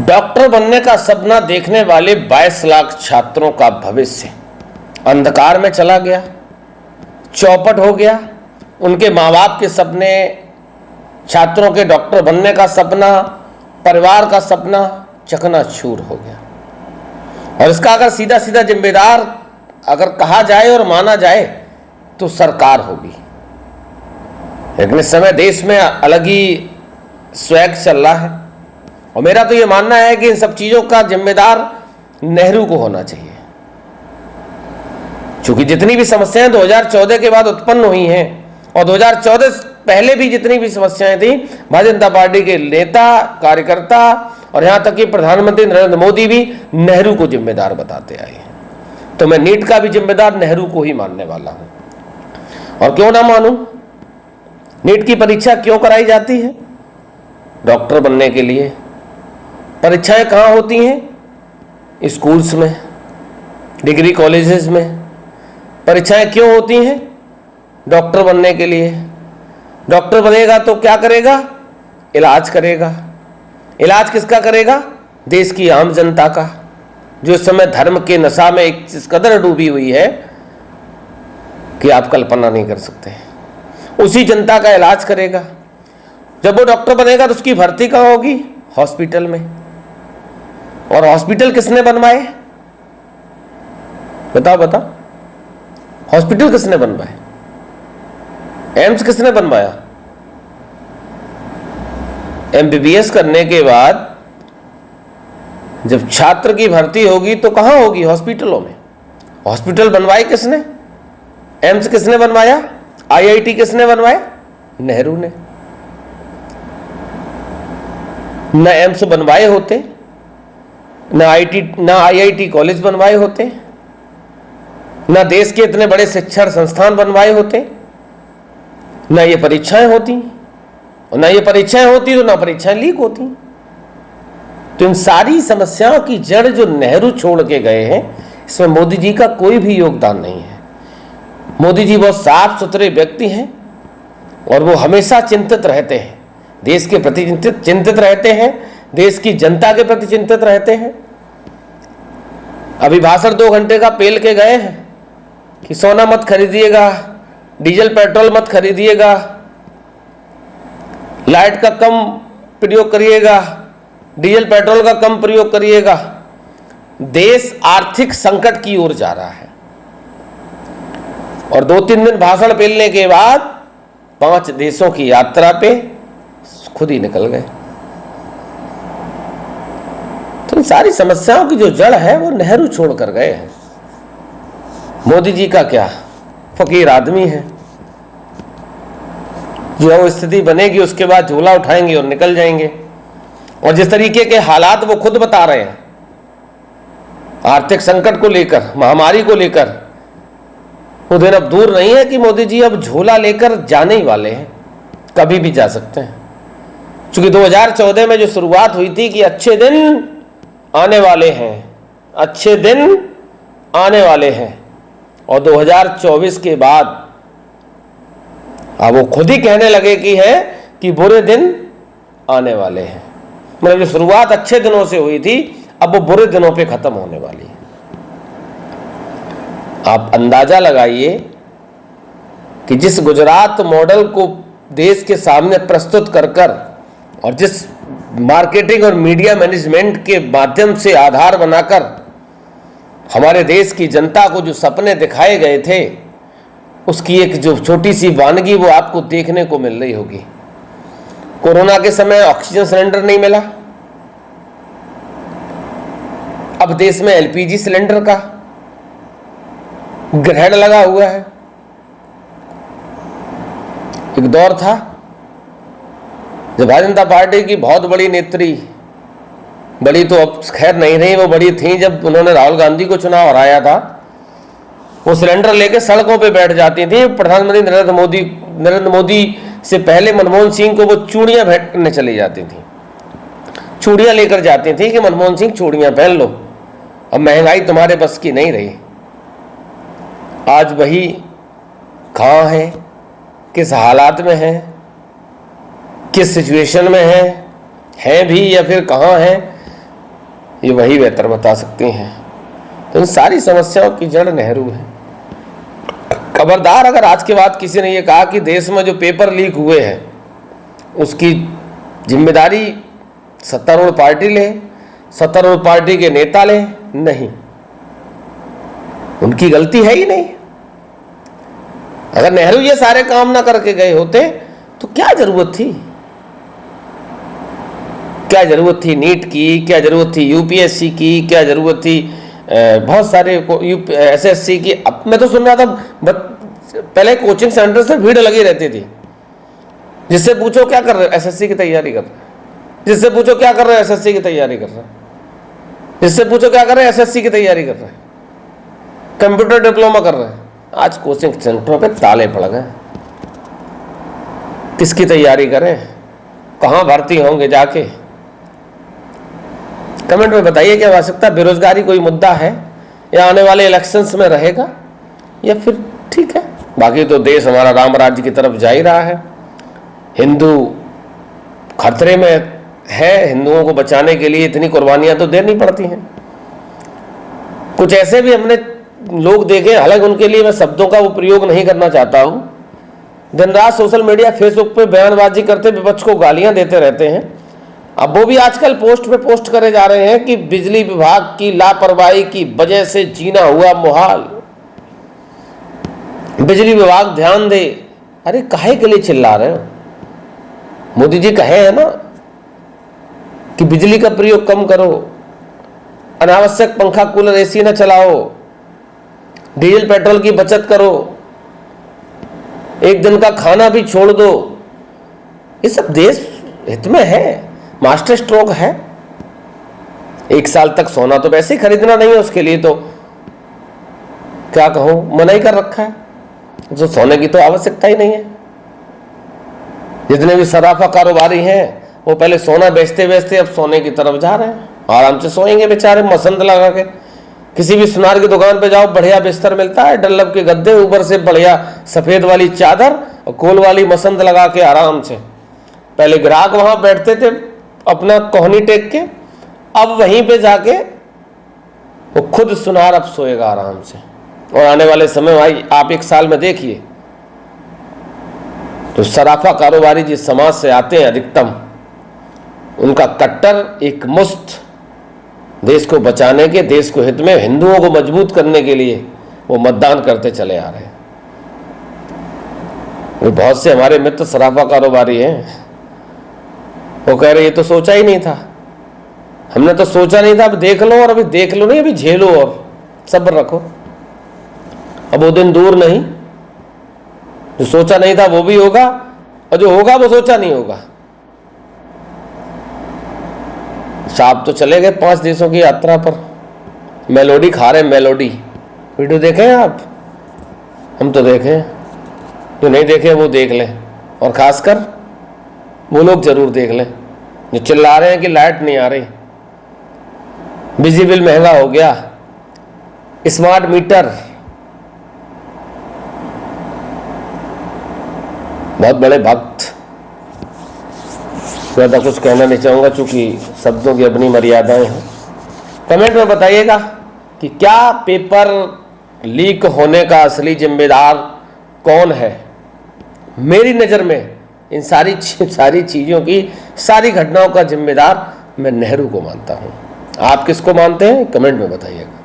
Doctor बनने का सपना देखने वाले 22 लाख छात्रों का भविष्य अंधकार में चला गया, चौपट हो गया। उनके माँ बाप के सपने, छात्रों के डॉक्टर बनने का सपना, परिवार का सपना चकनाचूर हो गया। और इसका अगर सीधा सीधा जिम्मेदार अगर कहा जाए और माना जाए तो सरकार होगी। लेकिन इस समय देश में अलग ही स्वैग चल रहा है और मेरा तो ये मानना है कि इन सब चीज़ों का जिम्मेदार नेहरू को होना चाहिए। क्योंकि जितनी भी समस्याएं 2014 के बाद उत्पन्न हुई हैं और 2014 पहले भी जितनी भी समस्याएं थी, भारतीय जनता पार्टी के नेता, कार्यकर्ता और यहाँ तक कि प्रधानमंत्री नरेंद्र मोदी भी नेहरू को जिम्मेदार बताते आए हैं। तो मैं नीट का भी जिम्मेदार नेहरू को ही मानने वाला हूँ। और क्यों ना मानूं? नीट की परीक्षा क्यों कराई जाती है? डॉक्टर बनने के लिए। परीक्षाएं कहाँ होती हैं? स्कूल्स में, डिग्री कॉलेजेस में। परीक्षाएं क्यों होती हैं? डॉक्टर बनने के लिए। डॉक्टर बनेगा तो क्या करेगा? इलाज करेगा। इलाज किसका करेगा? देश की आम जनता का, जो इस समय धर्म के नशा में इस कदर डूबी हुई है कि आप कल्पना नहीं कर सकते। उसी जनता का इलाज करेगा। जब वो डॉक्टर बनेगा तो उसकी भर्ती कहाँ होगी? हॉस्पिटल में। और हॉस्पिटल किसने बनवाए? बताओ बताओ, हॉस्पिटल किसने बनवाए? एम्स किसने बनवाया? एमबीबीएस करने के बाद जब छात्र की भर्ती होगी तो कहां होगी? हॉस्पिटलों में। हॉस्पिटल बनवाए किसने? एम्स किसने बनवाया? आईआईटी किसने बनवाया? नेहरू ने। न एम्स बनवाए होते, न आईआईटी कॉलेज बनवाए होते, न देश के इतने बड़े शिक्षण संस्थान बनवाए होते, न ये परीक्षाएं होती, और ना ये परीक्षाएं होती तो ना परीक्षाएं लीक होती। तो इन सारी समस्याओं की जड़ जो नेहरू छोड़ के गए हैं, इसमें मोदी जी का कोई भी योगदान नहीं है। मोदी जी बहुत साफ सुथरे व्यक्ति हैं और वो हमेशा चिंतित रहते हैं, देश के प्रति चिंतित रहते हैं, देश की जनता के प्रति चिंतित रहते हैं। अभी भाषण 2 घंटे का पेल के गए हैं कि सोना मत खरीदिएगा, डीजल पेट्रोल मत खरीदिएगा, लाइट का कम प्रयोग करिएगा, डीजल पेट्रोल का कम प्रयोग करिएगा। देश आर्थिक संकट की ओर जा रहा है और 2-3 दिन भाषण पेलने के बाद 5 देशों की यात्रा पे खुद ही निकल गए। तो इन सारी समस्याओं की जो जड़ है वो नेहरू छोड़ कर गए हैं। मोदी जी का क्या, फकीर आदमी है, जो वो स्थिति बनेगी उसके बाद झोला उठाएंगे और निकल जाएंगे। और जिस तरीके के हालात वो खुद बता रहे हैं, आर्थिक संकट को लेकर, महामारी को लेकर, वो दिन अब दूर नहीं है कि मोदी जी अब झोला लेकर जाने ही वाले हैं, कभी भी जा सकते हैं। क्योंकि 2014 में जो शुरुआत हुई थी कि अच्छे दिन आने वाले हैं, अच्छे दिन आने वाले हैं, और 2024 के बाद अब वो खुद ही कहने लगे कि बुरे दिन आने वाले हैं। मतलब जो शुरुआत अच्छे दिनों से हुई थी, अब वो बुरे दिनों पे खत्म होने वाली है। आप अंदाजा लगाइए कि जिस गुजरात मॉडल को देश के सामने प्रस्तुत कर और जिस मार्केटिंग और मीडिया मैनेजमेंट के माध्यम से आधार बनाकर हमारे देश की जनता को जो सपने दिखाए गए थे, उसकी एक जो छोटी सी वानगी वो आपको देखने को मिल रही होगी। कोरोना के समय ऑक्सीजन सिलेंडर नहीं मिला, अब देश में एलपीजी सिलेंडर का ग्रहण लगा हुआ है। एक दौर था जब भारतीय जनता पार्टी की बहुत बड़ी नेत्री, बड़ी तो अब खैर नहीं रही, वो बड़ी थी जब उन्होंने राहुल गांधी को चुनाव हराया था, वो सिलेंडर लेके सड़कों पे बैठ जाती थी। प्रधानमंत्री नरेंद्र मोदी से पहले मनमोहन सिंह को वो चूड़ियां भेंट करने चली जाती थी, चूड़ियां लेकर जाती थी कि मनमोहन सिंह चूड़ियां पहन लो, अब महंगाई तुम्हारे बस की नहीं रही। आज वही कहाँ है, किस हालात में है, किस सिचुएशन में है भी या फिर कहाँ है, ये वही बेहतर बता सकती हैं। तो इन सारी समस्याओं की जड़ नेहरू है। खबरदार, अगर आज के बाद किसी ने ये कहा कि देश में जो पेपर लीक हुए हैं उसकी जिम्मेदारी सत्तारूढ़ पार्टी ले, सत्तारूढ़ पार्टी के नेता ले, नहीं, उनकी गलती है ही नहीं। अगर नेहरू ये सारे काम ना करके गए होते तो क्या जरूरत थी, क्या जरूरत थी नीट की, क्या जरूरत थी यूपीएससी की, क्या जरूरत थी बहुत सारे एसएससी की। अब मैं तो सुन रहा था पहले कोचिंग सेंटर से भीड़ लगी रहती थी, जिससे पूछो क्या कर रहे हो, एसएससी की तैयारी कर रहे हैं, जिससे पूछो क्या कर रहे हो, एसएससी की तैयारी कर रहे हैं, जिससे पूछो क्या कर रहे हैं, एसएससी की तैयारी कर रहे हैं, कंप्यूटर डिप्लोमा कर रहे हैं। आज कोचिंग सेंटरों पे ताले पड़ गए, किसकी तैयारी करें, कहाँ भर्ती होंगे जाके। कमेंट में बताइए क्या आवश्यकता, बेरोजगारी कोई मुद्दा है या आने वाले इलेक्शंस में रहेगा, या फिर ठीक है बाकी तो देश हमारा राम राज्य की तरफ जा ही रहा है। हिंदू खतरे में है, हिंदुओं को बचाने के लिए इतनी कुर्बानियां तो देनी पड़ती हैं। कुछ ऐसे भी हमने लोग देखे, हालांकि उनके लिए मैं शब्दों का वो प्रयोग नहीं करना चाहता हूं, दिन रात सोशल मीडिया फेसबुक पे बयानबाजी करते विपक्ष को गालियां देते रहते हैं। अब वो भी आजकल पोस्ट पे पोस्ट करे जा रहे हैं कि बिजली विभाग की लापरवाही की वजह से जीना हुआ मुहाल, बिजली विभाग ध्यान दे। अरे काहे के लिए चिल्ला रहे हो, मोदी जी कहे हैं ना कि बिजली का प्रयोग कम करो, अनावश्यक पंखा कूलर एसी न चलाओ, डीजल पेट्रोल की बचत करो, एक दिन का खाना भी छोड़ दो। ये सब देश हित में है, मास्टर स्ट्रोक है। एक साल तक सोना तो वैसे ही खरीदना नहीं है, उसके लिए तो क्या कहूं, मना ही कर रखा है, तो सोने की तो आवश्यकता ही नहीं है। जितने भी सराफा कारोबारी हैं वो पहले सोना बेचते बेचते अब सोने की तरफ जा रहे हैं, आराम से सोएंगे बेचारे मसंद लगा के। किसी भी सुनार की दुकान पे जाओ, बढ़िया बिस्तर मिलता है, डल्लब के गद्दे, ऊपर से बढ़िया सफेद वाली चादर और कोल वाली मसंद लगा के आराम से। पहले ग्राहक वहां बैठते थे अपना कोहनी टेक के, अब वहीं पे जाके वो खुद सुनार अब सोएगा आराम से। और आने वाले समय भाई आप एक साल में देखिए तो सराफा कारोबारी जिस समाज से आते हैं अधिकतम, उनका कट्टर एक मुश्त देश को बचाने के, देश को हित में, हिंदुओं को मजबूत करने के लिए वो मतदान करते चले आ रहे हैं। वो बहुत से हमारे मित्र सराफा कारोबारी हैं, वो कह रहे ये तो सोचा ही नहीं था, हमने तो सोचा नहीं था, अब देख लो, और अभी देख लो नहीं, अभी झेलो और सब्र रखो, अब वो दिन दूर नहीं, जो सोचा नहीं था वो भी होगा, और जो होगा वो सोचा नहीं होगा। साहब तो चले गए 5 देशों की यात्रा पर, मेलोडी खा रहे, मेलोडी। वीडियो देखे हैं आप? हम तो देखे, जो नहीं देखे वो देख लें, और खासकर वो लोग जरूर देख लें जो चिल्ला रहे हैं कि लाइट नहीं आ रही, बिजली बिल महंगा हो गया, स्मार्ट मीटर। बहुत बड़े भक्त, ज़्यादा कुछ कहना नहीं चाहूँगा चूँकि शब्दों की अपनी मर्यादाएं हैं। कमेंट में बताइएगा कि क्या पेपर लीक होने का असली जिम्मेदार कौन है। मेरी नज़र में इन सारी चीज़ों की, सारी घटनाओं का जिम्मेदार मैं नेहरू को मानता हूँ। आप किसको मानते हैं, कमेंट में बताइएगा।